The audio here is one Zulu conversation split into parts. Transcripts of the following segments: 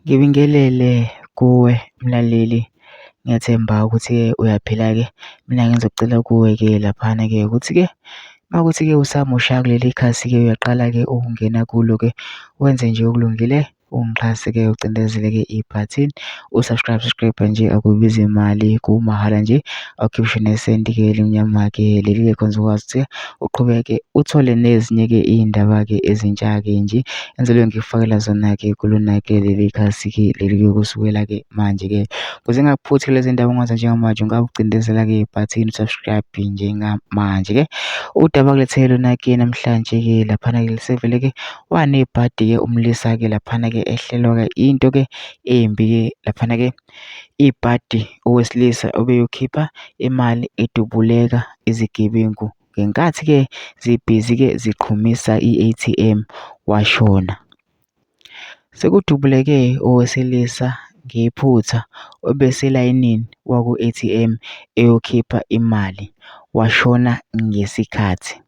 Ngibingelele kuwe mlaleli, ngiyathemba ukuthi-ke uyaphila-ke. Mina ngizocela kuwe-ke laphana-ke ukuthi-ke makuthi-ke usamusha kuleli khasi-ke uyaqala-ke ukungena kulo-ke wenze nje okulungile, ungixhase-ke ucindezele-ke ibhathini usubscribe nje, akubizi imali, kumahhala nje, awukhiphi nesenti-ke elimnyama-ke leli-ke khona uzokwazi ukuthi uqhubeke uthole nezinye-ke iy'ndaba-ke ezintsha-ke nje enzelwe ngikufakela zona-ke kulona-ke leli khasi-ke leli-ke kusukela-ke manje-ke ukuze ngingakuphuthi lezi ndaba ongazenza njengamanje, ungabe ucindezela-ke ibhathini usubscribe njengamanje-ke. Udaba kulethele lona-ke namhlanje-ke laphana-ke lisevele-ke wanebhadi-ke umlisa-ke laphana-ke ehlelwa-ke into-ke embi-ke laphana-ke ibhadi owesilisa obeyokhipha imali edubuleka izigebengu ngenkathi-ke zibhizi-ke ziqhumisa i-ATM washona. Sekudubuleke owesilisa ngephutha obeselayinini waku-ATM eyokhipha imali washona ngesikhathi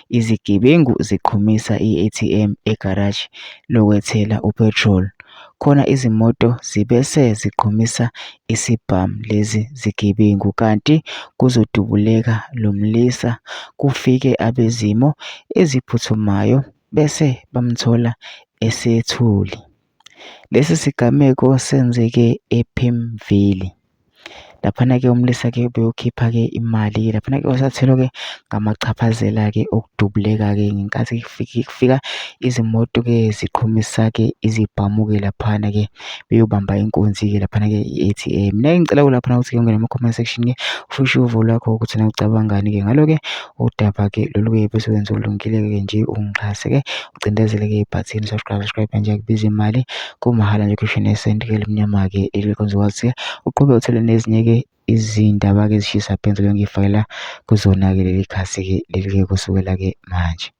izigebengu ziqhumisa i-ATM egaraji lokwethela upetrol. Khona izimoto zibese ziqhumisa isibhamu lezi zigebengu kanti kuzodubuleka lo mlisa kufike abezimo eziphuthumayo bese bamthola esethuli. Lesi sigameko senzeke ePimville. Laphana-ke umlisa-ke beyokhipha-ke imali laphana-ke wasathelwa-ke ngamachaphazela-ke okudubuleka-ke ngenkathi kufika izimoto-ke ziqhumisa-ke izibhamu-ke laphana-ke beyobamba inkunzi-ke laphana-ke i-ATM. Mina-ke ngicela laphana ukuthi-ke ungene ama-comment section-ke ufishe uvo lwakho ukuthi na ucabangani-ke ngalo-ke udaba-ke lolu-ke bese wenza okulungile-ke nje ungixhase-ke ucindezele-ke ibhathini subscribe nje, akubizi imali, kumahhala nje, ukhiphe nesenti-ke elimnyama-ke eli khona uzokwazi uqhubeke uthole nezinye-ke izindaba-ke ezishisa phendulo ngiyifakela kuzona-ke leli khasi-ke leli-ke kusukela-ke manje.